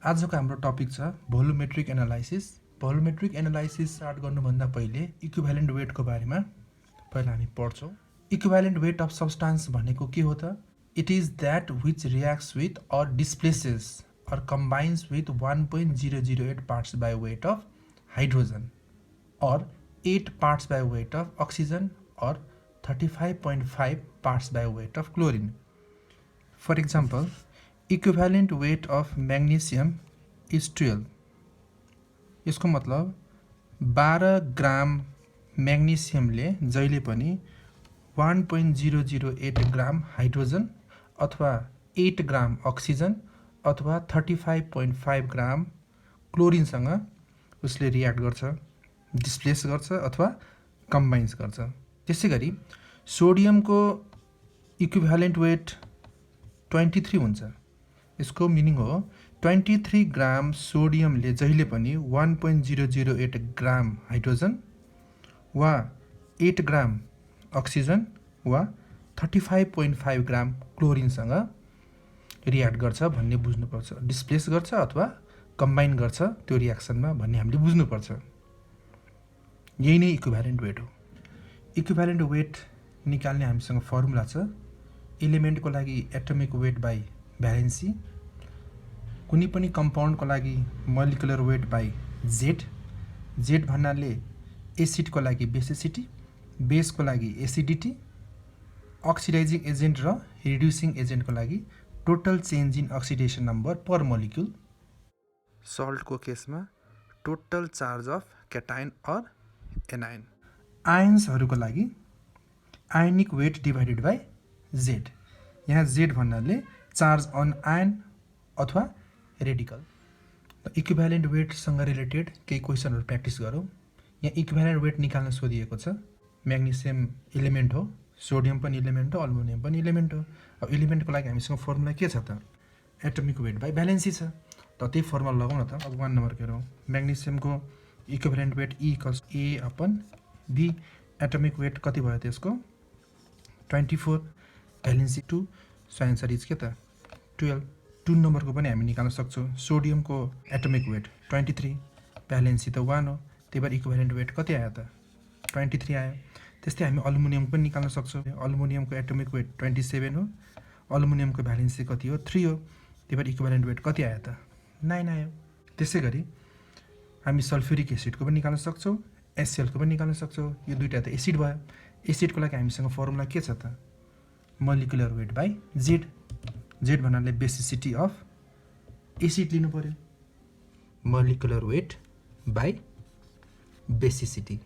आजको हाम्रो टपिक छ भोल्युमेट्रिक एनालाइसिस। भोल्युमेट्रिक एनालाइसिस स्टार्ट गर्नुभन्दा पहिले इक्विभ्यालेन्ट वेटको बारेमा पहिला हामी पढ्छौँ। इक्विभ्यालेन्ट वेट अफ सब्स्टान्स भनेको के हो त? It is that which reacts with or displaces or combines with 1.008 parts by weight of hydrogen or 8 parts by weight of oxygen or 35.5 parts by weight of chlorine. For example, equivalent weight of magnesium is 12. यसको मतलब 12 ग्राम म्याग्नेसियमले जहिले पनि 1.008 gram hydrogen अथवा 8 ग्राम oxygen अथवा 35.5 ग्राम क्लोरिनसँग उसले react गर्छ, displace गर्छ अथवा कम्बाइन्स गर्छ। त्यसै गरी सोडियमको इक्विभ्यालेन्ट वेट 23 हुन्छ। यसको मिनिङ हो 23 ग्राम सोडियमले जहिले पनि 1.008 ग्राम हाइड्रोजन वा 8 ग्राम अक्सिजन वा 35.5 ग्राम क्लोरिनसँग रियाक्ट गर्छ भन्ने बुझ्नुपर्छ। डिस्प्लेस गर्छ अथवा कम्बाइन गर्छ त्यो रियाक्सनमा भन्ने हामीले बुझ्नुपर्छ। यही नै इक्विभ्यालेन्ट वेट हो। इक्विभ्यालेन्ट वेट निकाल्ने हामीसँग फर्मुला छ। एलिमेन्टको लागि एटमिक वेट बाई भ्यालेन्सी, कुनै पनि कम्पाउन्डको लागि molecular weight by Z. Z भन्नाले एसिडको लागि बेसिसिटी, बेसको लागि एसिडिटी, अक्सिडाइजिङ एजेन्ट र रिड्युसिङ एजेन्टको लागि total change in oxidation number per molecule. सल्टको केसमा total charge of cation or anion. आयन्सहरूको लागि ionic weight divided by Z. यहाँ जेड भन्नाले चार्ज अन आयन अथवा रेडिकल। इक्विभ्यालेन्ट वेटसँग रिलेटेड केही क्वेसनहरू प्र्याक्टिस गरौँ। यहाँ इक्विभ्यालेन्ट वेट निकाल्न सोधिएको छ। म्याग्नेसियम इलिमेन्ट हो, सोडियम पनि इलिमेन्ट हो, अल्मुनियम पनि इलिमेन्ट हो। अब इलिमेन्टको लागि हामीसँग फर्मुला के छ त? एटमिक वेट बाई भ्यालेन्सी छ। त त्यही फर्मुला लगाउँ न त। अब 1 नम्बर हेरौँ। म्याग्नेसियमको equivalent weight E equals A upon B। Atomic weight कति भयो त्यसको? 24, भ्यालेन्सी 2, सो एन्सर इज के त? 12। 2 नम्बरको पनि हामी निकाल्न सक्छौँ। सोडियमको एटमिक वेट 23, भ्यालेन्सी त 1 हो, त्यही भएर इक्विभ्यालेन्ट वेट कति आयो त? 23 आयो। त्यस्तै हामी अल्मुनियम पनि निकाल्न सक्छौँ। अल्मुनियमको एटमिक वेट 27 हो, अल्मुनियमको भ्यालेन्सी कति हो? 3 हो, त्यही भएर इक्विभ्यालेन्ट वेट कति आयो त? 9 आयो। त्यसै गरी हामी सल्फ्युरिक एसिडको पनि निकाल्न सक्छौँ, एसएलको पनि निकाल्न सक्छौँ। यो दुईवटा त एसिड भयो। एसिडको लागि हामीसँग फर्मुला के छ त? Molecular weight by Z. Z भन्नाले बेसिसिटी अफ एसिड लिनु पर्यो। Molecular weight by basicity.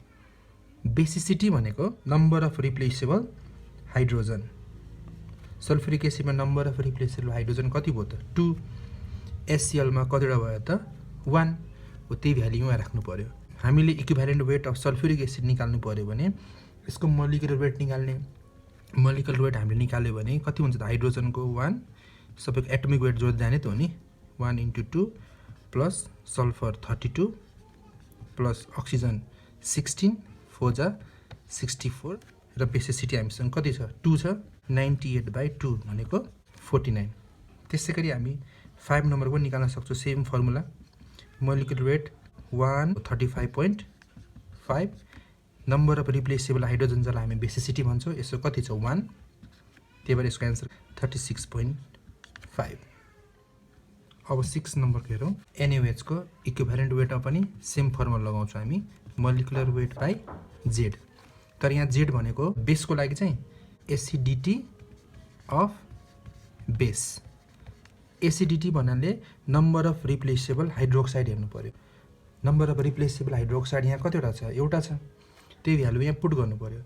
Basicity भनेको number of replaceable hydrogen. Sulphuric एसिडमा नम्बर अफ रिप्लेसेबल हाइड्रोजन कति भयो त? 2। एससिएलमा कतिवटा भयो त? 1 हो। त्यही भ्याल्यु यहाँ राख्नु पर्यो। हामीले equivalent weight of sulphuric acid निकाल्नु पर्यो भने यसको मोलिकुलर वेट निकाल्ने। मोलिकुलर वेट हामीले निकाल्यो भने कति हुन्छ त? हाइड्रोजनको 1, सबैको एटमिक वेट जोड्दै जाने त हो नि। 1 × 2 प्लस सल्फर 32 प्लस अक्सिजन 16, 4 जा 64 र बेसिसिटी हामीसँग कति छ? 2 छ। 98/2 भनेको 49। त्यसै गरी हामी 5 नम्बर पनि निकाल्न सक्छौँ। Same formula. Molecular weight 135.5, number of replaceable hydrogen जसलाई हामी बेसिसिटी भन्छौँ, यसो कति छ? 1, त्यही भएर यसको एन्सर 36.5। अब 6 नम्बरको हेरौँ। एनएओएचको इक्विभ्यालेन्ट वेटमा पनि सेम फर्मुला लगाउँछौँ हामी, मोलिकुलर वेट बाई जेड। तर यहाँ जेड भनेको बेसको लागि चाहिँ एसिडिटी अफ बेस। एसिडिटी भन्नाले नम्बर अफ रिप्लेसेबल हाइड्रोक्साइड हेर्नु पर्यो। नम्बर अफ रिप्लेसेबल हाइड्रोक्साइड यहाँ कतिवटा छ? एउटा छ। त्यही भ्यालु यहाँ पुट गर्नु पर्यो।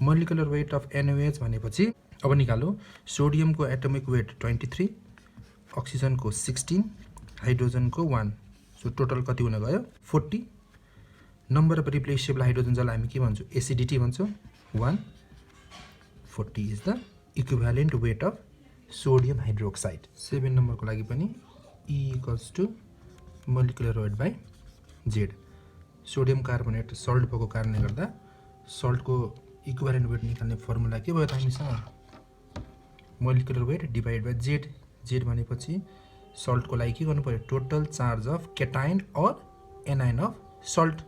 मोलिकुलर वेट अफ एनओएच भनेपछि अब निकालौँ। सोडियमको एटमिक वेट 23, अक्सिजनको 16, हाइड्रोजनको 1, सो टोटल कति हुन गयो? 40। नम्बर अफ रिप्लेसेबल हाइड्रोजन जसलाई हामी के भन्छौँ? एसिडिटी भन्छौँ, 1। 40 is the equivalent weight of sodium hydroxide. 7 नम्बरको लागि पनि E equals to molecular weight by Z. Sodium carbonate salt भएको कारणले गर्दा सल्टको इक्विभ्यालेन्ट वेट निकाल्ने फर्मुला के भयो त हामीसँग? Molecular weight divide by Z. Z भनेपछि सल्टको लागि के गर्नु पर्यो total charge of cation or anion of salt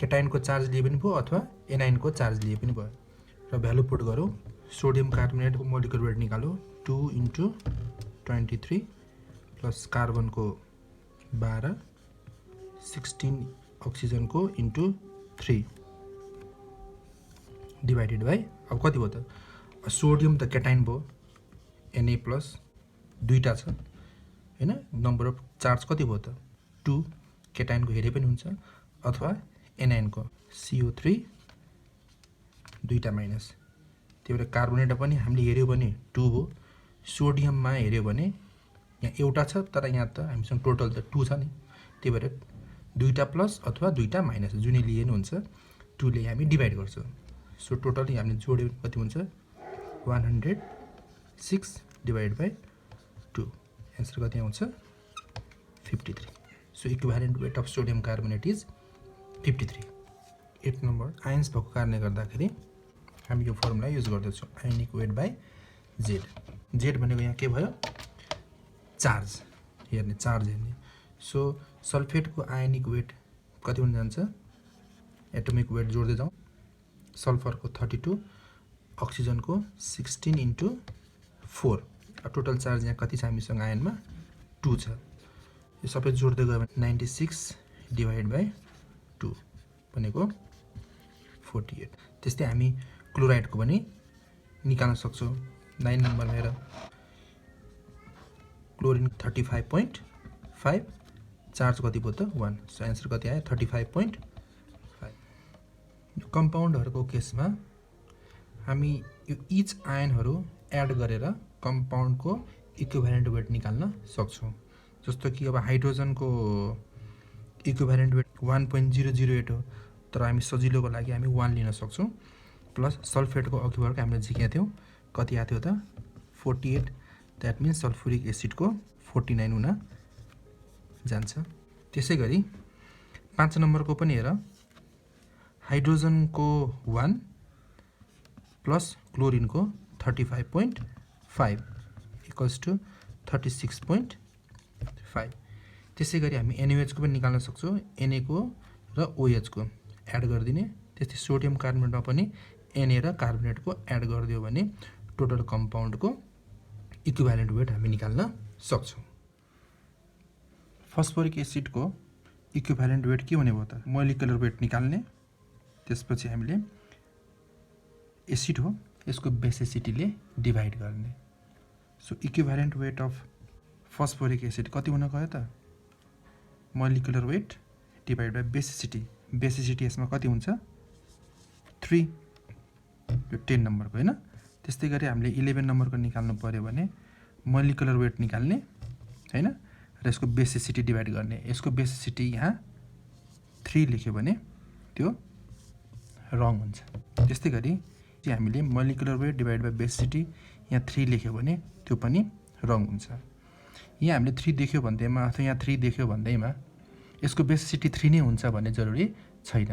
केटाइनको चार्ज लिए पनि भयो अथवा एनाइनको चार्ज लिए पनि भयो र भ्यालु पुट गरौँ सोडियम कार्बोनेटको मोलिकुलर वेट निकालो 2 × 23 प्लस कार्बनको 12 16 अक्सिजनको इन्टु 3 डिभाइडेड बाई अब कति भयो त सोडियम त केटाइन भयो Na प्लस दुईटा छ हैन नम्बर अफ चार्ज कति भयो त 2 केटाइनको हेरे पनि हुन्छ अथवा एनाइनको CO3 दुईटा माइनस त्यही भएर कार्बोनेट पनि हामीले हेर्यो भने 2 भयो सोडियममा हेर्यो भने यहाँ एउटा छ तर यहाँ त हामीसँग टोटल त 2 छ नि त्यही भएर दुईटा प्लस अथवा दुईटा माइनस जुनै लिए नि हुन्छ 2 ले हामी डिभाइड गर्छौं सो टोटली हामीले जोड्यो कति हुन्छ 106 डिवाइड बाई 2 आन्सर कति आउँछ 53 so equivalent weight of sodium carbonate is 53 8 number ions भएको कारणले गर्दाखेरि हामी यो फर्मुला युज गर्दैछौँ आयनिक वेट बाई जेड भनेको यहाँ के भयो चार्ज हेर्ने सो सल्फेटको आयनिक वेट कति हुन जान्छ एटोमिक वेट जोड्दै जाउँ सल्फरको 32 अक्सिजनको 16 × 4 टोटल चार्ज यहाँ कति छ हामीसँग आयनमा 2 छ यो सबै जोड्दै गयो भने 96 डिवाइड बाई 2 भनेको 48 त्यस्तै हामी क्लोराइडको पनि निकाल्न सक्छौँ 9 नम्बरमा हेर क्लोरिन 35.5 चार्ज कति भयो त 1 सो आन्सर कति आयो 35.5 यो कम्पाउन्डहरुको केसमा हामी यो इच आयनहरु एड गरेर कम्पाउन्डको इक्विभ्यालेन्ट वेट निकाल्न सक्छौं जस्तो कि अब हाइड्रोजनको इक्विभ्यालेन्ट वेट 1.008 हो तर हामी सजिलोको लागि हामी 1 लिन सक्छौं प्लस सल्फेटको अघिबाट हामीले झिकेका थियौं कति आथ्यो त 48 दैट मिन्स सल्फ्युरिक एसिडको 49 हुन जान्छ त्यसैगरी 5 नम्बरको पनि हेर हाइड्रोजनको 1 प्लस क्लोरिनको 35.5 इक्वल्स टु 36.5 त्यसैगरी हामी NaOH को पनि निकाल्न सक्छौं Na को र OH को एड गर्दिने त्यस्तै सोडियम कार्बोनेटमा पनि Na र कार्बोनेट को एड गर्दियो भने टोटल कम्पाउन्ड को इक्विभ्यालेन्ट वेट हामी निकाल्न सक्छौं फस्फोरिक एसिड को इक्विभ्यालेन्ट वेट के हुने भयो त मोलिकुलर वेट निकाल्ने त्यसपछि हामीले एसिड हो यसको बेसिसिटीले डिवाइड गर्ने so equivalent weight of phosphoric acid कति हुन गयो त molecular weight divide by basicity यसमा कति हुन्छ 3 यो 10 नम्बरको हैन त्यस्तै गरी हामीले 11 नम्बरको निकाल्नु पर्यो भने मोलिकुलर वेट निकाल्ने हैन र यसको बेसिसिटी डिवाइड गर्ने यसको बेसिसिटी यहाँ 3 लेख्यो भने त्यो रङ हुन्छ त्यस्तै गरी हामीले molecular weight divide by basicity यहाँ 3 लेख्यो भने त्यो पनि रङ हुन्छ यहाँ हामीले 3 देख्यो भन्दैमा अथवा यहाँ 3 देख्यो भन्दैमा यसको बेसिसिटी 3 नै हुन्छ भन्ने जरुरी छैन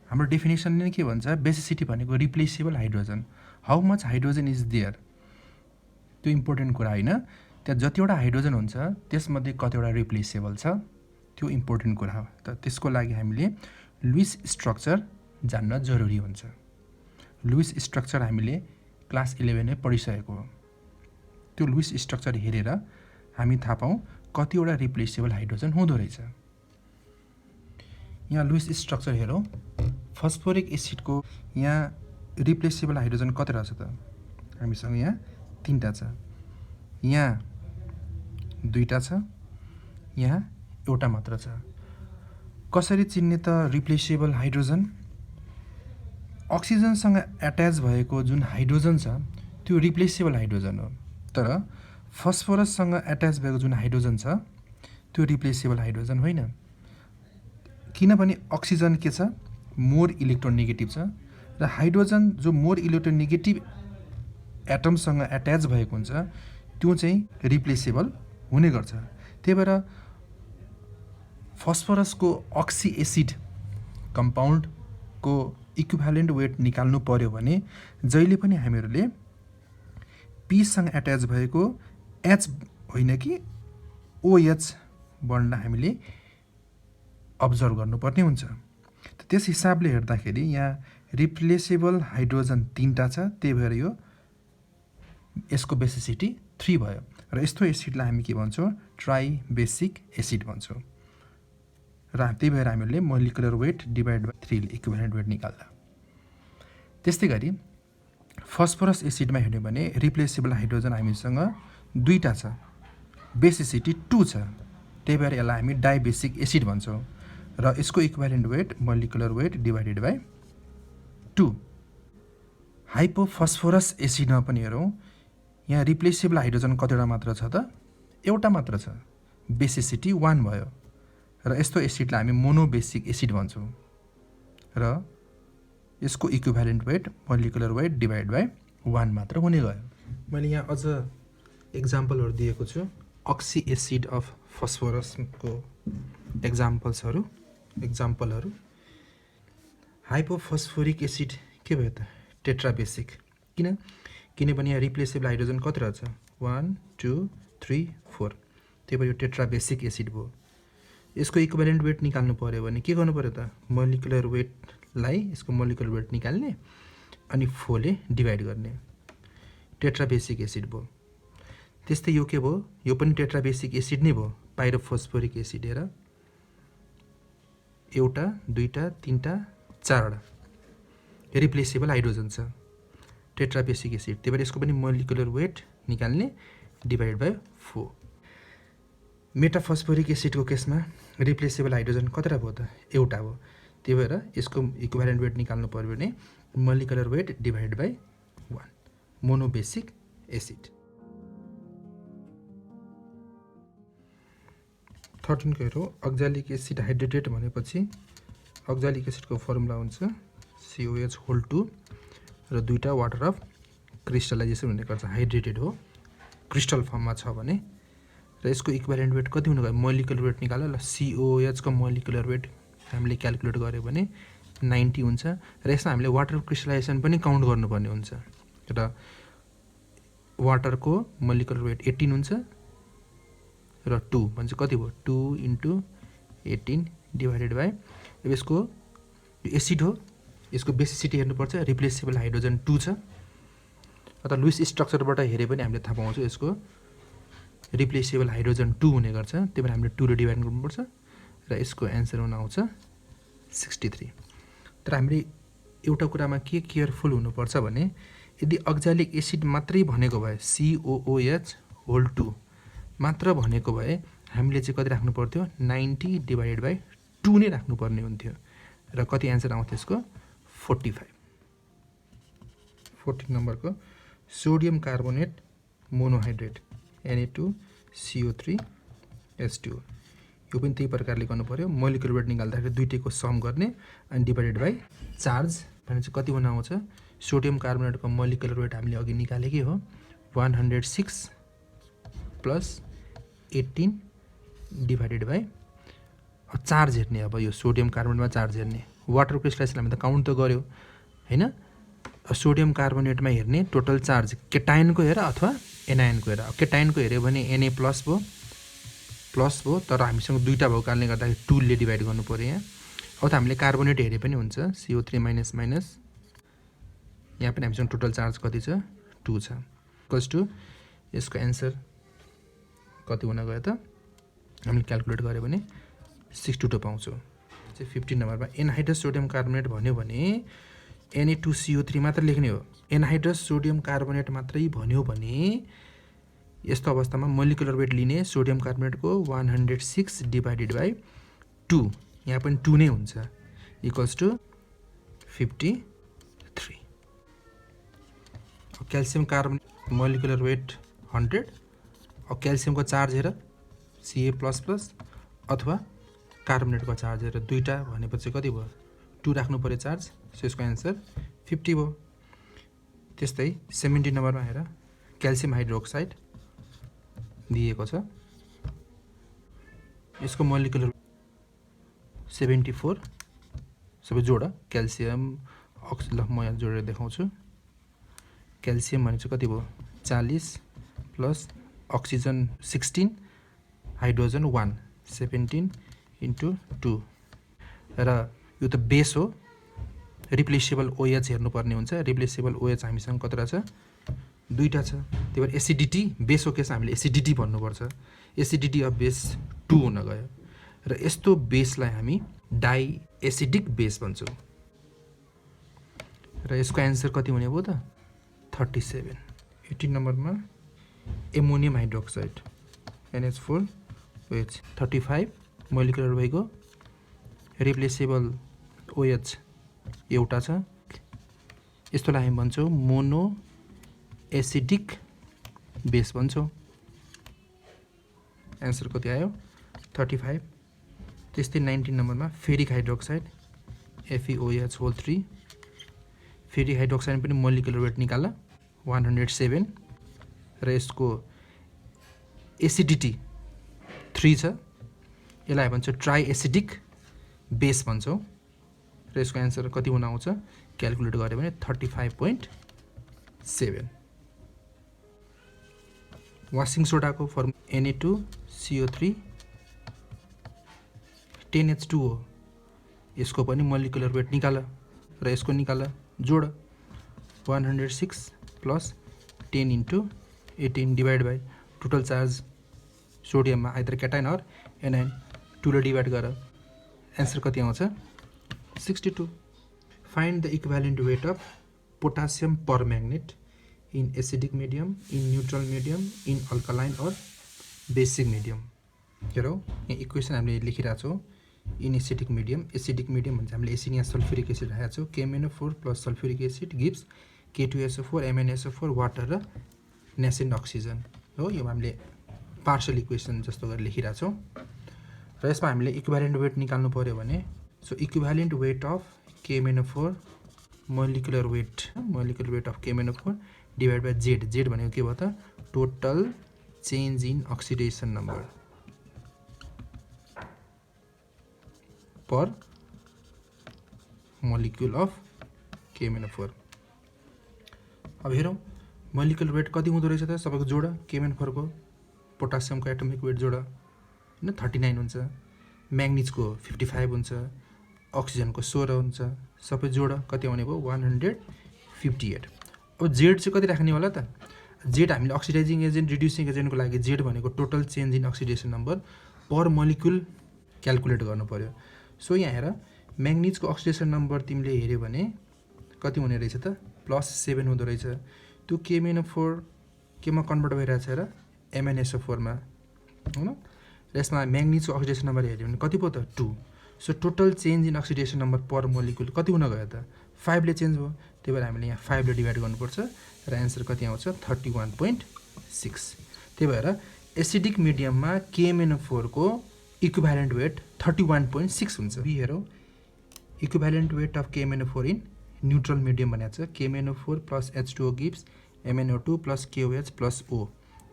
हाम्रो डेफिनेसनले नै के भन्छ बेसिसिटी भनेको replaceable hydrogen how much hydrogen is there त्यो इम्पोर्टेन्ट कुरा हैन त्यहाँ जतिवटा हाइड्रोजन हुन्छ त्यसमध्ये कतिवटा रिप्लेसेबल छ त्यो इम्पोर्टेन्ट कुरा हो त त्यसको लागि हामीले लुइस स्ट्रक्चर जान्न जरुरी हुन्छ लुइस स्ट्रक्चर हामीले क्लास 11 मै पढिसकेको हो त्यो लुइस स्ट्रक्चर हेरेर हामी थाहा पाऊँ कतिवटा रिप्लेसेबल हाइड्रोजन हुँदो रहेछ यहाँ लुइस स्ट्रक्चर हेरौँ फस्फोरिक एसिडको यहाँ रिप्लेसेबल हाइड्रोजन कति रहेछ त हामीसँग यहाँ 3टा छ यहाँ 2टा छ यहाँ एउटा मात्र छ कसरी चिन्ने त रिप्लेसेबल हाइड्रोजन अक्सिजनसँग अट्याच भएको जुन हाइड्रोजन छ त्यो रिप्लेसेबल हाइड्रोजन हो तर फस्फोरससँग अट्याच भएको जुन हाइड्रोजन छ त्यो रिप्लेसेबल हाइड्रोजन होइन किनभने अक्सिजन के छ मोर इलेक्ट्रोनेगेटिभ छ र हाइड्रोजन जो मोर इलेक्ट्रोनेगेटिभ एटमसँग अट्याच भएको हुन्छ त्यो चाहिँ रिप्लेसेबल हुने गर्छ त्यही भएर फस्फोरसको ऑक्सी एसिड कम्पाउन्ड को इक्विभ्यालेन्ट वेट निकाल्नु पर्यो भने जहिले पनि हामीहरूले P सँग अट्याच भएको H होइन कि OH बन्डलाई हामीले अब्जर्भ गर्नुपर्ने हुन्छ। त्यस हिसाबले हेर्दाखेरि यहाँ रिप्लेसेबल हाइड्रोजन 3टा छ, त्यही भएर यो यसको बेसिसिटी 3 भयो र यस्तो एसिडलाई हामी के भन्छौँ? ट्राई बेसिक एसिड भन्छौँ र त्यही भएर हामीले molecular weight divide by 3 equivalent weight निकाल्दा। त्यस्तै गरी फस्फोरस एसिडमा हेर्ने भने रिप्लेसेबल हाइड्रोजन हामीसँग 2टा छ, बेसिसिटी 2 छ, त्यही भएर यसलाई हामी डाइबेसिक एसिड भन्छौँ र यसको equivalent weight molecular weight divided by 2। Hypophosphorous एसिडमा पनि हेरौँ, यहाँ रिप्लेसेबल हाइड्रोजन कतिवटा मात्र छ त? एउटा मात्र छ, बेसिसिटी 1 भयो र यस्तो एसिडलाई हामी मोनोबेसिक एसिड भन्छौँ र यसको equivalent weight molecular weight divide by 1 मात्र हुने गयो। मैले यहाँ अझ एक्जाम्पलहरू दिएको छु, अक्सी एसिड अफ फस्फोरसको एक्जाम्पलहरू। हाइपोफस्फोरिक एसिड के भयो त? टेट्राबेसिक। किनभने यहाँ रिप्लेसेबल हाइड्रोजन कति रहेछ? 1 2 3 4, त्यही भएर यो टेट्राबेसिक एसिड भयो। यसको इक्विभ्यालेन्ट वेट निकाल्नु पर्यो भने के गर्नु पर्यो त? मोलिकुलर वेटलाई यसको मोलिकुलर वेट निकाल्ने अनि 4 ले डिभाइड गर्ने, टेट्राबेसिक एसिड भयो। त्यस्तै यो के भयो? यो पनि टेट्राबेसिक एसिड नै भयो, पाइरोफस्फोरिक एसिड। हेर, एउटा 2टा 3टा 4वटा रिप्लेसेबल हाइड्रोजन छ, टेट्राबेसिक एसिड, त्यही भएर यसको पनि मोलिकुलर वेट निकाल्ने डिभाइड बाई 4। मेटाफस्फोरिक एसिडको केसमा रिप्लेसेबल हाइड्रोजन कतिवटा भयो त? एउटा भयो, त्यही भएर यसको इक्विभ्यालेन्ट वेट निकाल्नु पर्यो भने molecular weight divide by 1, monobasic acid. 13 को हेरौँ, अक्जालिक एसिड हाइड्रेटेड भनेपछि अक्जालिक एसिडको फर्मुला हुन्छ COH2 र 2टा वाटर अफ क्रिस्टलाइजेसन हुने गर्छ, हाइड्रेटेड हो, क्रिस्टल फर्ममा छ भने। र यसको इक्विभ्यालेन्ट वेट कति हुनु गयो? मोलिकुलर वेट निकाल ल। COH को मोलिकुलर वेट हामीले क्यालकुलेट गऱ्यो भने 90 हुन्छ र यसमा हामीले वाटर क्रिस्टलाइजेसन पनि काउन्ट गर्नुपर्ने हुन्छ र वाटरको मोलिकुलर वेट 18 हुन्छ र 2 भन्छ कति भयो? 2 × 18 डिभाइडेड बाई, अब यसको एसिड हो, यसको बेसिसिटी हेर्नुपर्छ, रिप्लेसेबल हाइड्रोजन 2 छ, अथवा लुइस स्ट्रक्चरबाट हेरे पनि हामीले थाहा पाउँछौँ यसको रिप्लेसेबल हाइड्रोजन 2 हुने गर्छ, त्यही भएर हामीले 2 ले डिभाइड गर्नुपर्छ र यसको एन्सर हुन आउँछ 63। तर हामीले एउटा कुरामा के केयरफुल हुनुपर्छ भने यदि अक्जालिक एसिड मात्रै भनेको भए, COOH2 मात्र भनेको भए हामीले चाहिँ कति राख्नु पर्थ्यो? 90 डिभाइडेड बाई 2 नै राख्नुपर्ने हुन्थ्यो र कति एन्सर आउँथ्यो यसको? 45। 14 नम्बरको सोडियम कार्बोनेट मोनोहाइड्रेट Na2CO3H2, यो पनि त्यही प्रकारले गर्नु पर्यो, मोलिकुलर वेट निकाल्दाखेरि दुईटैको सम गर्ने अनि डिभाइडेड बाई चार्ज भने चाहिँ कति हुन आउँछ? सोडियम कार्बोनेटको मोलिकुलर वेट हामीले अघि निकालेकै हो, 106 + 18 डिभाइडेड बाई चार्ज हेर्ने। अब यो सोडियम कार्बोनेटमा चार्ज हेर्ने, वाटर क्रिस्टलाइजेसन हामीले त काउन्ट त गऱ्यो हैन, सोडियम कार्बोनेटमा हेर्ने टोटल चार्ज केटायनको हेर अथवा एनायनको हेर। केटायनको हेऱ्यो भने Na प्लस भयो, तर हामीसँग 2टा भएको कारणले गर्दाखेरि 2 ले डिभाइड गर्नु पर्यो यहाँ, अथवा हामीले कार्बोनेट हेरे पनि हुन्छ, CO3-, यहाँ पनि हामीसँग टोटल चार्ज कति छ? 2 छ, इक्वल्स टु यसको एन्सर कति हुन गयो त? हामीले क्यालकुलेट गऱ्यो भने 62 पाउँछौँ। 15 नम्बरमा एनहाइड्रस सोडियम कार्बोनेट भन्यो भने Na2CO3 मात्र लेख्ने हो। एनहाइड्रस सोडियम कार्बोनेट मात्रै भन्यो भने यस्तो अवस्थामा मोलिकुलर वेट लिने सोडियम कार्बोनेटको 106 डिभाइडेड बाई 2, यहाँ पनि 2 नै हुन्छ, equals to 53। Calcium carbonate molecular weight 100, अब क्याल्सियमको चार्ज हेर Ca++ अथवा कार्बोनेटको चार्ज हेर 2टा भनेपछि कति भयो? 2 राख्नु पर्यो चार्ज, सो यसको एन्सर 50 भयो। त्यस्तै 17 नम्बरमा हेर क्याल्सियम हाइड्रोक्साइड दिएको छ, यसको मोलिकुलर 74, सबै जोड क्याल्सियम ल म यहाँ जोडेर देखाउँछु। क्याल्सियम भने चाहिँ कति भयो? 40 + अक्सिजन 16 हाइड्रोजन 1 17 × 2 र यो त बेस हो। रिप्लेसेबल OH हेर्नुपर्ने हुन्छ। रिप्लेसेबल OH हामीसँग कतिवटा छ? 2टा छ। त्यही भएर एसिडिटी बेसको केसमा हामीले एसिडिटी भन्नुपर्छ। एसिडिटी अफ बेस 2 हुन गयो र यस्तो बेसलाई हामी डाई एसिडिक बेस भन्छौँ र यसको एन्सर कति हुने भयो त 37। 18 नम्बरमा एमोनियम हाइड्रोक्साइड NH4OH 35 मोलिकुलर वेटको रिप्लेसेबल OH एउटा छ। यस्तोलाई हामी भन्छौँ मोनो एसिडिक बेस भन्छौँ। एन्सर कति आयो 35। त्यस्तै 19 नम्बरमा ferric hydroxide FeOH3 ferric hydroxide पनि मोलिकुलर वेट निकाल 107 र यसको एसिडिटी 3 छ। यसलाई भन्छ ट्राई एसिडिक बेस भन्छौँ र यसको एन्सर कति हुन आउँछ क्याल्कुलेट गऱ्यो भने 35.7। वासिङ सोडाको फर्म Na2CO3 10H2O यसको पनि मोलिकुलर वेट निकाल र यसको निकाल जोड 106 + 10 × 18 डिवाइड बाई टोटल चार्ज सोडियममा आइदर क्याटाइन अर एनाइन 2 ले डिवाइड गर एन्सर कति आउँछ 62। Find the equivalent weight of potassium permanganate in acidic medium, in neutral medium, in alkaline और बेसिक मिडियम। हेरौँ यहाँ इक्वेसन हामीले लेखिरहेको छौँ। इन एसिडिक मिडियम भन्छ हामीले एसिड यहाँ सल्फ्युरिक एसिड राखेको छौँ। KMnO4 + sulphuric acid gives K2SO4 MnSO4 water र नेसेन्ट अक्सिजन हो। यो हामीले पार्सल इक्वेसन जस्तो गरेर लेखिरहेको छौँ र यसमा हामीले इक्विभ्यालेन्ट वेट निकाल्नु पर्यो भने so equivalent weight of KMnO4 molecular weight of KMnO4 divide by Z भनेको के भयो त total change in oxidation number per molecule of KMnO4। अब हेरौँ मोलिकुलर वेट कति हुँदो रहेछ त सबैको जोड KMnO4 को पोटासियमको एटमिक वेट जोड हैन 39 हुन्छ, म्याग्निजको 55 हुन्छ, अक्सिजनको 16 हुन्छ, सबै जोड कति आउने भयो 158। अब जेड चाहिँ कति राख्ने होला त जेड हामीले अक्सिडाइजिङ एजेन्ट रिड्युसिङ एजेन्टको लागि जेड भनेको total change in oxidation number per molecule calculate गर्नु पर्यो। सो यहाँ हेर म्याग्निजको अक्सिडेसन नम्बर तिमीले हेर्यो भने कति हुने रहेछ त +7 हुँदो रहेछ। त्यो KMnO4 केमा कन्भर्ट भइरहेछ र MnSO4 मा हैन। यसमा म्याग्निजको अक्सिडेसन नम्बर हेर्यो भने कति पो त 2। So total change in oxidation number per molecule कति हुन गयो त 5 ले चेन्ज भयो। त्यही भएर हामीले यहाँ 5 ले डिवाइड गर्नुपर्छ र एन्सर कति आउँछ 31.6। त्यही भएर एसिडिक मिडियममा KMnO4 को इक्विभ्यालेन्ट वेट 31.6 हुन्छ। हेरौँ equivalent weight of KMnO4 in neutral medium भनेको छ KMnO4 + H2O gives MnO2 + KOH + O।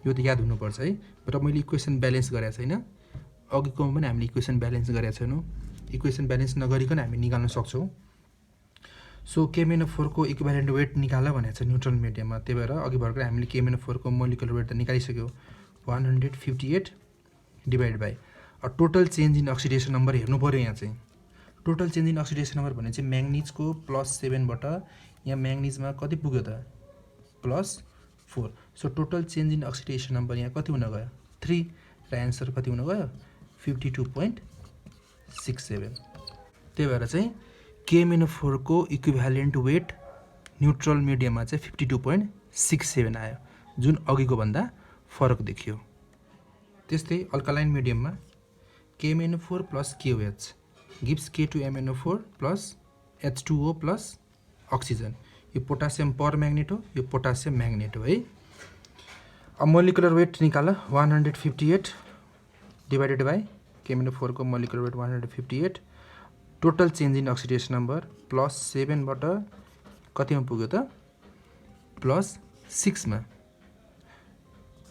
यो त याद हुनुपर्छ है। र मैले इक्वेसन ब्यालेन्स गरेको छैन, अघिकोमा पनि हामीले इक्वेसन ब्यालेन्स गरेका छैनौँ। इक्वेसन ब्यालेन्स नगरिकन हामी निकाल्न सक्छौँ। सो KMnO4 को इक्विभ्यालेन्ट वेट निकाल भनेको छ न्यूट्रल मिडियममा। त्यही भएर अघि भर्खर हामीले KMnO4 को मोलिकुलर वेट त निकालिसक्यो 158 divide by total change in oxidation number हेर्नु पर्यो। यहाँ चाहिँ total change in oxidation number भने चाहिँ म्याग्निजको +7 बाट यहाँ म्याग्निजमा कति पुग्यो त +4। So total change in oxidation number यहाँ कति हुन गयो 3 र एन्सर कति हुन गयो 52.67। त्यही भएर चाहिँ KMnO4 को इक्विभ्यालेन्ट वेट न्यूट्रल मिडियममा चाहिँ 52.67 आयो, जुन अघिको भन्दा फरक देखियो। त्यस्तै अल्कालाइन मिडियममा KMnO4 + KOH gives K2MnO4 + H2O + oxygen. यो पोटासियम पर म्याग्नेट हो, यो पोटासियम म्याग्नेट हो है। अब मोलिकुलर वेट निकाल 158 डिवाइडेड बाई KMnO4 को molecular weight 158 total change in oxidation number +7 बाट कतिमा पुग्यो त +6 मा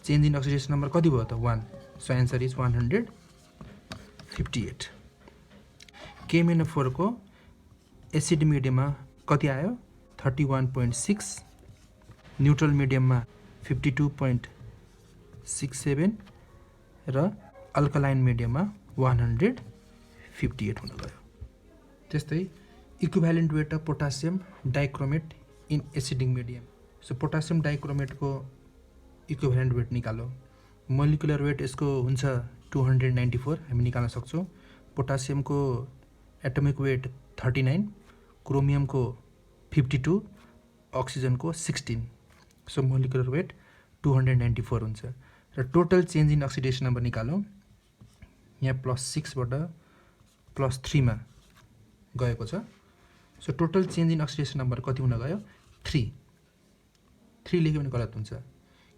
चेन्ज इन अक्सिडेसन नम्बर कति भयो त 1। So answer is 158। KMnO4 को एसिड मिडियममा कति आयो 31.6, न्यूट्रल मिडियममा 52.67 र अल्कलाइन मिडियममा 158 हुन गयो। त्यस्तै equivalent weight of potassium dichromate in acidic medium. So potassium डाइक्रोमेटको इक्विभ्यालेन्ट वेट निकालो। मोलिकुलर वेट यसको हुन्छ 294 हामी निकाल्न सक्छौँ। पोटासियमको एटोमिक वेट 39, क्रोमियमको 52, अक्सिजनको 16। सो मोलिकुलर वेट 294 हुन्छ। र total change in oxidation number निकालौँ। यहाँ +6 बाट +3 मा गएको छ। So total change in oxidation number कति हुन गयो? 3 लेख्यो भने गलत हुन्छ।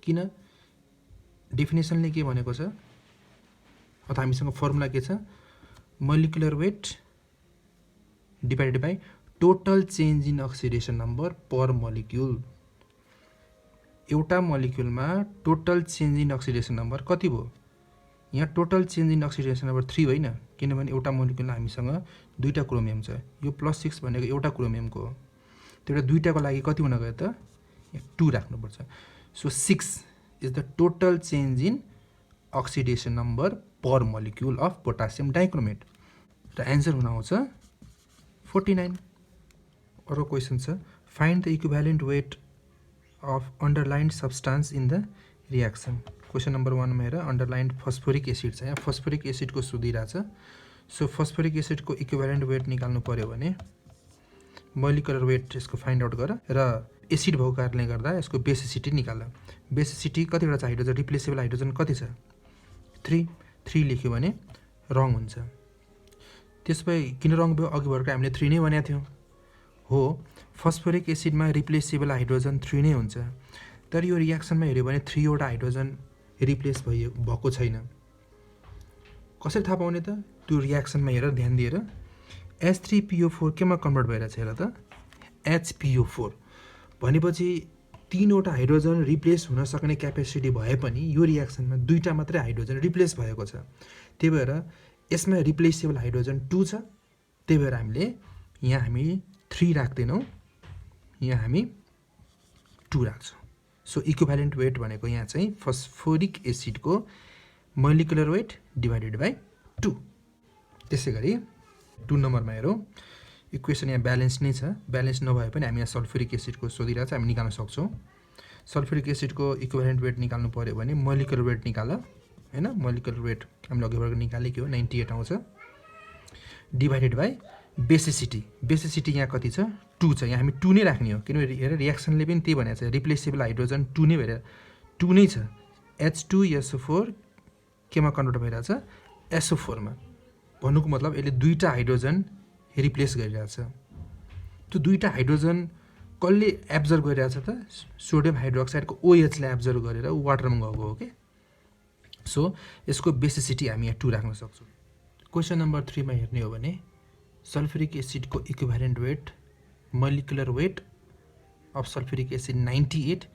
किन? डेफिनेसनले के भनेको छ अथवा हामीसँग फर्मुला के छ? Molecular weight divided by total change in oxidation number per molecule. एउटा मोलिक्युलमा total change in oxidation number कति भयो? यहाँ total change in oxidation number 3 होइन, किनभने एउटा मोलिक्युलमा हामीसँग 2टा क्रोमियम छ। यो +6 भनेको एउटा क्रोमियमको हो। त्यो एउटा 2टाको लागि कति हुन गयो त? 2 राख्नुपर्छ। So 6 is the total change in oxidation number per molecule of potassium dichromate. र एन्सर हुन आउँछ 49। अर्को क्वेसन छ, find the equivalent weight of underlined substance in the reaction. Question number 1 मा हेर, अन्डरलाइन्ड फस्फोरिक एसिड छ। यहाँ फस्फोरिक एसिडको सोधिरहेछ। सो फस्फोरिक एसिडको इक्विभ्यालेन्ट वेट निकाल्नु पर्यो भने मोलिकुलर वेट यसको फाइन्ड आउट गर र एसिड भएको कारणले गर्दा यसको बेसिसिटी निकाल। बेसिसिटी कतिवटा छ? हाइड्रोजन रिप्लेसेबल हाइड्रोजन कति छ? 3 लेख्यो भने रङ हुन्छ। त्यसपछि किन रङ भयो? अघि भर्खर हामीले 3 नै भनेको थियौँ। हो, फस्फोरिक एसिडमा रिप्लेसेबल हाइड्रोजन 3 नै हुन्छ। तर यो रियाक्सनमा हेऱ्यो भने 3 वटा हाइड्रोजन रिप्लेस भएको छैन। कसरी थाहा पाउने त? त्यो रियाक्सनमा हेर, ध्यान दिएर। H3PO4 केमा कन्भर्ट भइरहेछ हेर त? HPO4 भनेपछि 3 वटा हाइड्रोजन रिप्लेस हुन सक्ने क्यापेसिटी भए पनि यो रियाक्सनमा 2टा मात्रै हाइड्रोजन रिप्लेस भएको छ। त्यही भएर यसमा रिप्लेसेबल हाइड्रोजन 2 छ। त्यही भएर यहाँ हामी 3 राख्दैनौँ, यहाँ हामी 2 राख्छौँ। सो इक्विभ्यालेन्ट वेट भनेको यहाँ चाहिँ फस्फोरिक एसिडको मोलिकुलर वेट डिभाइडेड बाई 2। त्यसै गरी 2 नम्बरमा हेरौँ, इक्वेसन यहाँ ब्यालेन्स नै छ। ब्यालेन्स नभए पनि हामी यहाँ सल्फ्युरिक एसिडको सोधिरहेको छ, हामी निकाल्न सक्छौँ। सल्फ्युरिक एसिडको इक्विभ्यालेन्ट वेट निकाल्नु पर्यो भने मोलिकुलर वेट निकाल, हैन? मोलिकुलर वेट हामीले अघि भर्खर निकालेको हो, 98 आउँछ, डिभाइडेड बाई बेसिसिटी। बेसिसिटी यहाँ कति छ? 2 छ। यहाँ हामी 2 नै राख्ने हो, किनभने हेर रियाक्सनले पनि त्यही भनेको छ, रिप्लेसेबल हाइड्रोजन 2 नै भएर 2 नै छ। H2SO4 केमा कन्भर्ट भइरहेछ? SO4 मा। भन्नुको मतलब यसले 2टा हाइड्रोजन रिप्लेस गरिरहेछ। त्यो 2टा हाइड्रोजन कसले एब्जर्भ गरिरहेछ त? सोडियम हाइड्रोक्साइडको OH ले एब्जर्भ गरेर वाटरमा गएको हो कि। सो यसको बेसिसिटी हामी यहाँ 2 राख्न सक्छौँ। क्वेसन नम्बर 3 मा हेर्ने हो भने सल्फ्युरिक एसिडको equivalent weight, molecular weight of sulphuric acid 98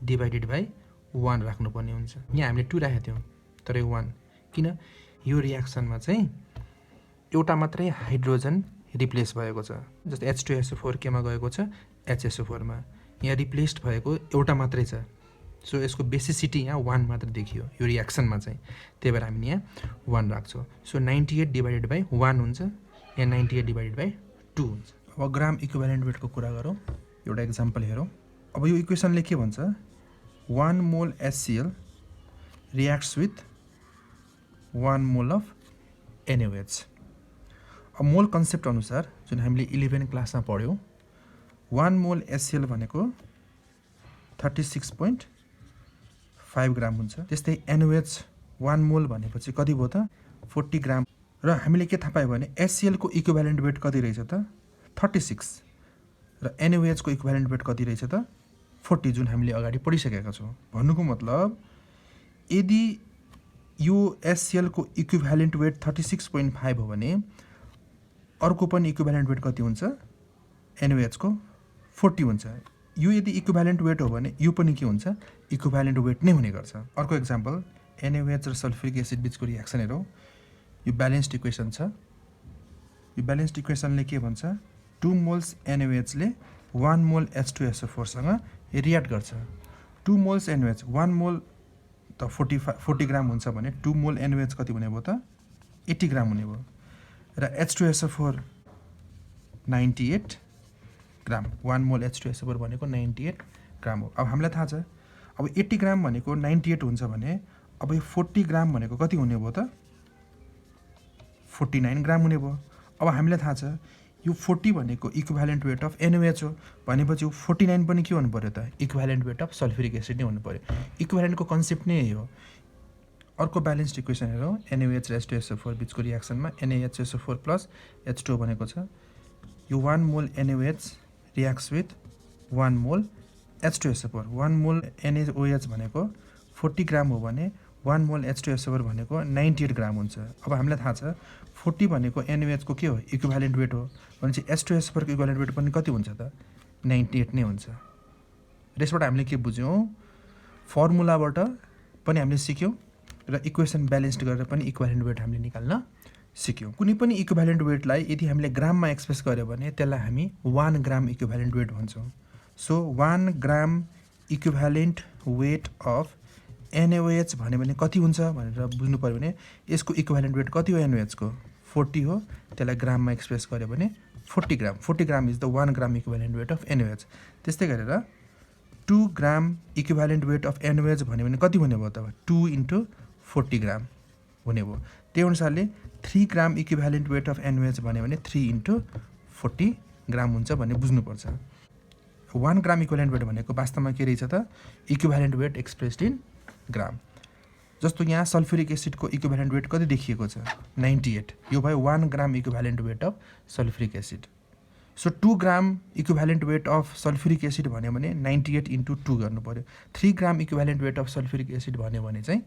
divided by 1 राख्नुपर्ने हुन्छ। यहाँ हामीले 2 राखेका थियौँ, तर 1 किन? यो रियाक्सनमा चाहिँ एउटा मात्रै हाइड्रोजन रिप्लेस भएको छ। जस्तै H2SO4 केमा गएको छ? HSO4 मा। यहाँ रिप्लेस्ड भएको एउटा मात्रै छ। सो यसको बेसिसिटी यहाँ 1 मात्र देखियो यो रियाक्सनमा चाहिँ। त्यही भएर हामीले यहाँ 1 राख्छौँ। सो 98 डिभाइडेड बाई 1 हुन्छ, यहाँ 98 डिभाइडेड बाई 2 हुन्छ। अब ग्राम इक्विभ्यालेन्ट वेटको कुरा गरौँ। एउटा एक्जाम्पल हेरौँ। अब यो इक्वेसनले के भन्छ? 1 मोल HCl reacts with 1 mole of NaOH। अब मोल कन्सेप्ट अनुसार जुन हामीले 11 क्लासमा पढ्यौँ, 1 मोल HCl भनेको 36.5 ग्राम हुन्छ। त्यस्तै NaOH 1 मोल भनेपछि कति भयो त? 40 ग्राम। र हामीले के थाहा पायो भने HCl को इक्विभ्यालेन्ट वेट कति रहेछ त? 36। र NaOH को इक्विभ्यालेन्ट वेट कति रहेछ त? 40, जुन हामीले अगाडि पढिसकेका छौँ। भन्नुको मतलब यदि यो HCl को इक्विभ्यालेन्ट वेट 36.5 हो भने अर्को पनि इक्विभ्यालेन्ट वेट कति हुन्छ? NaOH को 40 हुन्छ। यो यदि इक्विभ्यालेन्ट वेट हो भने यो पनि के हुन्छ? इक्विभ्यालेन्ट वेट नै हुने गर्छ। अर्को एक्जाम्पल, NaOH र सल्फ्युरिक एसिड बिचको रियाक्सन हेरौँ। यो ब्यालेन्स्ड इक्वेसन छ। यो ब्यालेन्स्ड इक्वेसनले के भन्छ? 2 मोल्स NaOH ले 1 मोल H2SO4 सँग रियाक्ट गर्छ। 2 मोल्स NaOH, 1 मोल त 40 ग्राम हुन्छ भने 2 मोल NaOH कति हुने भयो त 80 ग्राम हुने भयो र H2SO4 98 ग्राम 1 मोल H2SO4 भनेको 98 ग्राम हो। अब हामीलाई थाहा छ अब 80 ग्राम भनेको 98 हुन्छ भने अब यो 40 ग्राम भनेको कति हुने भयो त 49 ग्राम हुने भयो। अब हामीलाई थाहा छ यो 40 भनेको इक्विभ्यालेन्ट वेट अफ NaOH हो भनेपछि यो 49 पनि के हुनु पर्यो त equivalent weight of sulphuric acid नै हुनु पर्यो। इक्विभ्यालेन्टको कन्सेप्ट नै यही हो। अर्को ब्यालेन्स्ड इक्वेसन हेरौँ NaOH र H2SO4 बिचको रियाक्सनमा NaHSO4 प्लस H2O भनेको छ यो 1 मोल NaOH रियाक्ट्स विथ 1 मोल H2SO4 1 मोल NaOH भनेको 40 ग्राम हो भने 1 मोल H2SO4 भनेको 98 ग्राम हुन्छ। अब हामीलाई थाहा छ 40 भनेको NaOH को के हो इक्विभ्यालेन्ट वेट हो भनेपछि H2SO4 को इक्विभ्यालेन्ट वेट पनि कति हुन्छ त 98 नै हुन्छ। यसबाट हामीले के बुझ्यौँ फर्मुलाबाट पनि हामीले सिक्यौँ र इक्वेसन ब्यालेन्स्ड गरेर पनि इक्विभ्यालेन्ट वेट हामीले निकाल्न सिक्यौँ। कुनै पनि इक्विभ्यालेन्ट वेटलाई यदि हामीले ग्राममा एक्सप्रेस गर्यो भने त्यसलाई हामी 1 ग्राम इक्विभ्यालेन्ट वेट भन्छौँ। So 1 gram equivalent weight of NaOH भन्यो भने कति हुन्छ भनेर बुझ्नु पर्यो भने यसको इक्विभ्यालेन्ट वेट कति हो NaOH को 40 हो त्यसलाई ग्राममा एक्सप्रेस गर्यो भने 40 gram is the 1 gram equivalent weight of NaOH। त्यस्तै गरेर 2 gram equivalent weight of NaOH भन्यो भने कति हुने भयो त 2 × 40 ग्राम हुने भयो। त्यही अनुसारले 3 gram equivalent weight of NaOH भन्यो भने 3 × 40 ग्राम हुन्छ भन्ने बुझ्नुपर्छ। 1 ग्राम इक्विभ्यालेन्ट वेट भनेको वास्तवमा के रहेछ त इक्विभ्यालेन्ट वेट एक्सप्रेस्ड इन ग्राम। जस्तो यहाँ सल्फ्युरिक एसिडको इक्विभ्यालेन्ट वेट कति देखिएको छ 98 यो भयो 1 gram equivalent weight of sulphuric acid. So 2 gram equivalent weight of sulphuric acid भन्यो भने 98 × 2 गर्नु पर्यो। 3 gram equivalent weight of sulphuric acid भन्यो भने चाहिँ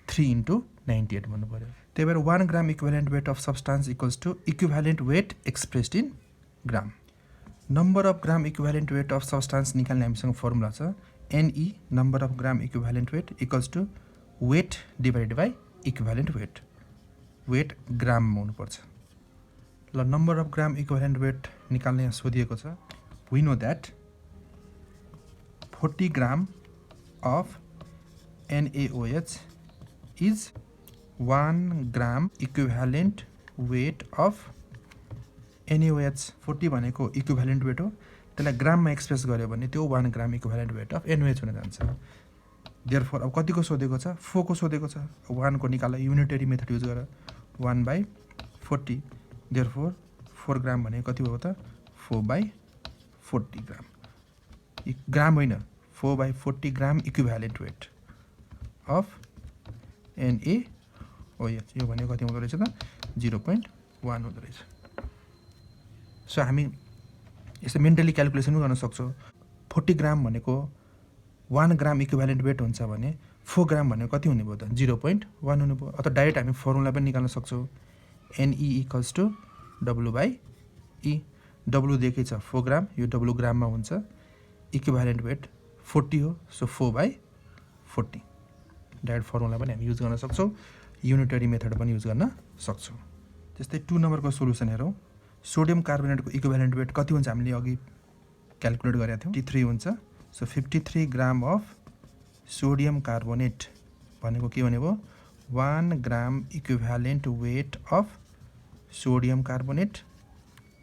3 × 98 भन्नु पर्यो। त्यही भएर 1 gram equivalent weight of substance equals to equivalent weight expressed in gram. Number of gram equivalent weight of substance निकाल्ने हामीसँग फर्मुला छ NE number of gram equivalent weight equals to weight divided by equivalent weight. Weight ग्राममा हुनुपर्छ। ल number of gram equivalent weight निकाल्ने यहाँ सोधिएको छ। We know that 40 gram of NaOH is 1 gram equivalent weight of NaOH। 40 भनेको equivalent weight हो त्यसलाई ग्राममा एक्सप्रेस गर्यो भने त्यो 1 gram equivalent weight of NaOH हुन जान्छ। देयरफोर अब कतिको सोधेको छ 4 को सोधेको छ 1 को निकाल्दा युनिटरी मेथड युज गरेर 1/40 देयरफोर 4 ग्राम भनेको कति भयो त 4/40 ग्राम ग्राम होइन 4/40 ग्राम इक्विभ्यालेन्ट वेट अफ NaOH। यो भनेको कति हुँदो रहेछ त 0.1 हुँदो रहेछ। सो हामी यसो मेन्टली क्यालकुलेसन पनि गर्न सक्छौँ। 40 ग्राम भनेको 1 ग्राम इक्विभ्यालेन्ट वेट हुन्छ भने 4 ग्राम भनेको कति हुने भयो त 0.1 हुने भयो। अथवा डाइरेक्ट हामी फर्मुला पनि निकाल्न सक्छौँ NE equals to W/E। W दिएकै छ 4 ग्राम यो W ग्राममा हुन्छ इक्विभ्यालेन्ट वेट 40 हो सो 4/40। डाइरेक्ट फर्मुला पनि हामी युज गर्न सक्छौँ युनिटरी मेथड पनि युज गर्न सक्छौँ। त्यस्तै 2 नम्बरको सोल्युसन हेरौँ। सोडियम कार्बोनेटको इक्विभ्यालेन्ट वेट कति हुन्छ हामीले अघि क्यालकुलेट गरेका थियौँ 53 हुन्छ। So 53 gram of sodium carbonate भनेको के भने भयो 1 gram equivalent weight of sodium carbonate.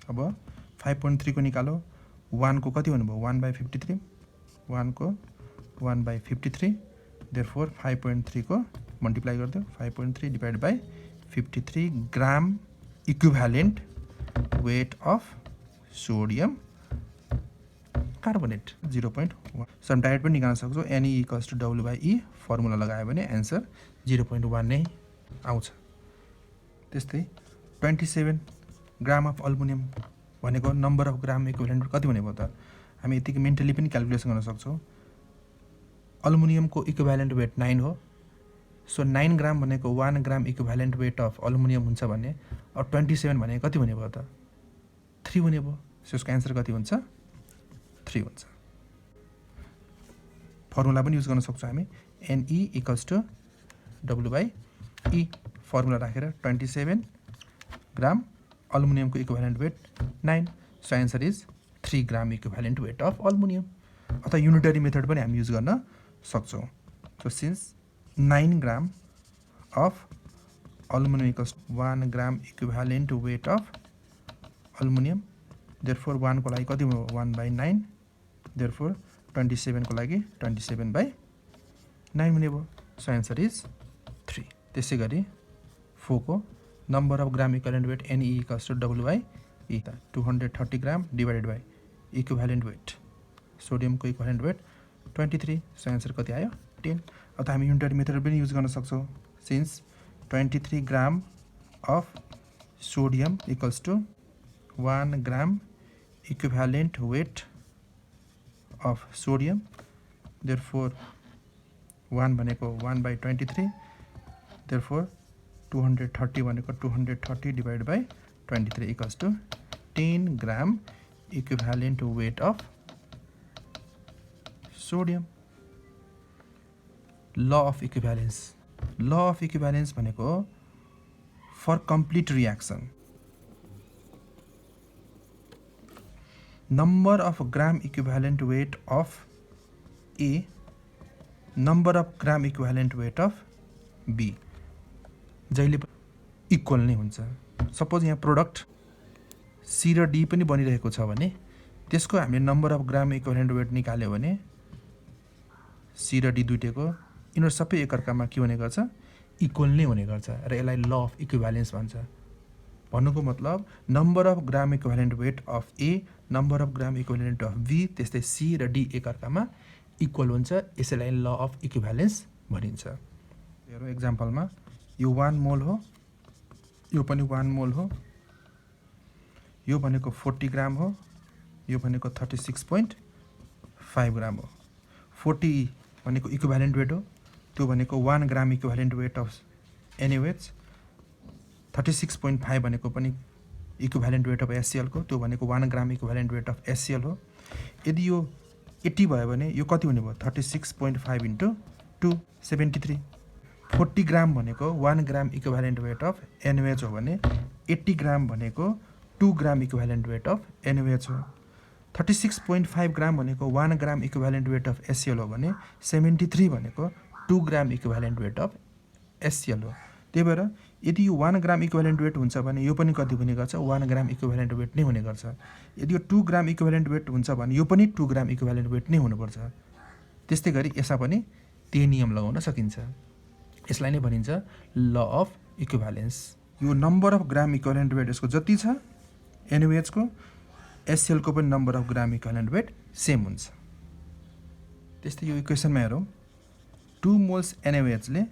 अब 5.3 को निकालो 1 को कति हुनुभयो 1/53 1 को 1/53 देयरफोर 5.3 को मल्टिप्लाई गरिदियो 5.3 divide by 53 gram equivalent weight of sodium carbonate 0.1। So direct पनि निकाल्न सक्छौँ NE equals to W/E formula लगायो भने एन्सर 0.1 नै आउँछ। त्यस्तै 27 ग्राम अफ अल्मुनियम भनेको नम्बर अफ ग्राम इक्विभ्यालेन्ट कति हुने भयो त हामी यतिकै मेन्टली पनि क्यालकुलेसन गर्न सक्छौँ। अल्मुनियमको इक्विभ्यालेन्ट वेट 9 हो। सो 9 ग्राम भनेको 1 gram equivalent weight of aluminium हुन्छ भने अब 27 भनेको कति हुने भयो त 3 हुने भयो। सो यसको एन्सर कति हुन्छ 3 हुन्छ। फर्मुला पनि युज गर्न सक्छौँ हामी NE equals to W/E formula राखेर 27 ग्राम अल्मुनियमको equivalent weight 9 so answer is 3 gram equivalent weight of aluminium. अथवा युनिटरी मेथड पनि हामी युज गर्न सक्छौँ। So since 9 gram of aluminum equals 1 gram equivalent weight of aluminium therefore 1 को लागि कति भयो 1/9 देयरफोर 27 को लागि 27/9 हुने भयो सो आन्सर इज 3 त्यसै गरी 4 को number of gram equivalent weight Ne equals to WE 230 gram divided by equivalent weight sodium को इक्विभ्यालेन्ट वेट 23 सो आन्सर कति आयो 10 अब हामी युनिटरी मेथड पनि युज गर्न सक्छौं since 23 gram of sodium equals to 1 gram equivalent weight of sodium therefore 1 भनेको 1/23 therefore 230 भनेको 230 divided by 23 equals to 10 gram equivalent weight of sodium. Law of equivalence. Law of equivalence भनेको for complete reaction number of gram equivalent weight of A number of gram equivalent weight of B जहिले equal नै हुन्छ suppose यहाँ product C र D पनि बनिरहेको छ भने त्यसको हामीले number of gram equivalent weight निकाल्यो भने C र D दुईटैको यिनीहरु सबै एकअर्कामा के हुने गर्छ इक्वल नै हुने गर्छ र यसलाई ल अफ इक्विभ्यालेन्स भन्छ भन्नुको मतलब number of gram equivalent weight of A number of gram equivalent of B त्यस्तै C र D एकअर्कामा इक्वल हुन्छ यसैलाई ल अफ इक्विभ्यालेन्स भनिन्छ हेरौँ एक्जाम्पलमा यो 1 मोल हो यो पनि 1 मोल हो यो भनेको 40 ग्राम हो यो भनेको 36.5 ग्राम हो 40 भनेको इक्विभ्यालेन्ट वेट हो त्यो भनेको 1 gram equivalent weight of NaOH 36.5 भनेको पनि इक्विभ्यालेन्ट वेट अफ HCl को त्यो भनेको 1 gram equivalent weight of HCl हो यदि यो 80 भयो भने यो कति हुने भयो 36.5 इन्टु 273 40 ग्राम भनेको 1 gram equivalent weight of NaOH हो भने 80 ग्राम भनेको 2 gram equivalent weight of NaOH हो 36.5 ग्राम भनेको 1 gram equivalent weight of HCl हो भने 73 भनेको 2 gram equivalent weight of HCl हो त्यही भएर यदि यो 1 ग्राम इक्विभ्यालेन्ट वेट हुन्छ भने यो पनि कति हुने गर्छ 1 ग्राम इक्विभ्यालेन्ट वेट नै हुने गर्छ यदि यो 2 ग्राम इक्विभ्यालेन्ट वेट हुन्छ भने यो पनि 2 ग्राम इक्विभ्यालेन्ट वेट नै हुनुपर्छ त्यस्तै गरी यसमा पनि त्यही नियम लगाउन सकिन्छ यसलाई नै भनिन्छ ल अफ इक्विभ्यालेन्स यो number of gram equivalent weight यसको जति छ NaOH को HCl को पनि number of gram equivalent weight same हुन्छ त्यस्तै यो इक्वेसनमा हेरौँ 2 मोल्स NaOH ले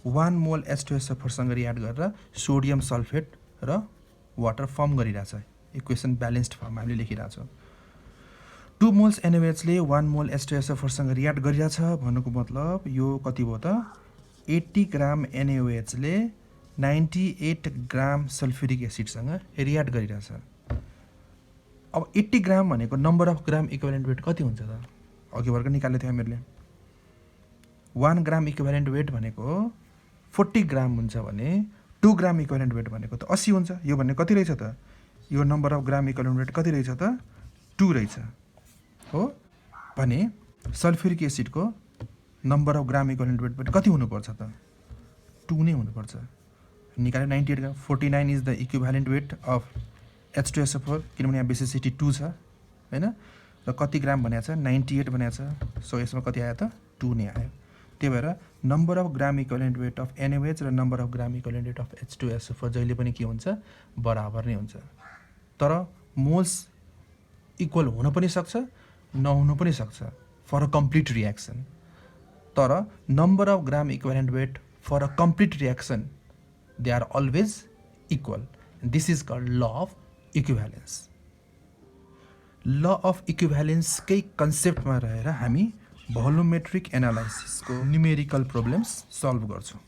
1 मोल H2SO4 सँग रिएक्ट गरेर सोडियम सल्फेट र वाटर फर्म गरिरहेछ इक्वेसन ब्यालेन्स्ड फर्म हामीले लेखिरहेछौँ 2 मोल्स NaOH ले 1 मोल H2SO4 सँग रिएक्ट गरिरहेछ भन्नुको मतलब यो कति भयो त 80 ग्राम NaOH ले 98 ग्राम सल्फ्युरिक एसिड सँग रिएक्ट गरिरहेछ अब 80 ग्राम भनेको number of gram equivalent weight कति हुन्छ त अघि भर्खर निकालेको थियो हामीले 1 ग्राम इक्विभ्यालेन्ट वेट भनेको 40 ग्राम हुन्छ भने 2 ग्राम इक्विभ्यालेन्ट वेट भनेको त 80 हुन्छ यो भने कति रहेछ त यो number of gram equivalent weight कति रहेछ त 2 रहेछ हो भने सल्फ्युरिक एसिडको number of gram equivalent weight पनि कति हुनुपर्छ त 2 नै हुनुपर्छ निकाल्यो 98 gram 49 is the equivalent weight of H2SO4 किनभने यहाँ बेसिसिटी 2 छ हैन र कति ग्राम भनेको छ 98 भनेको छ सो यसमा कति आयो त 2 नै आयो त्यही भएर number of gram equivalent weight of NaOH र number of gram equivalent weight of H2SO4 जहिले पनि के हुन्छ बराबर नै हुन्छ तर मोल्स इक्वल हुन पनि सक्छ नहुन पनि सक्छ फर अ कम्प्लिट रिएक्सन तर number of gram equivalent weight for a complete reaction they are always equal this is called law of equivalence law of इक्विभ्यालेन्सकै कन्सेप्टमा रहेर हामी भोल्युमेट्रिक एनालाइसिसको न्युमेरिकल प्रब्लम्स सल्भ गर्छौँ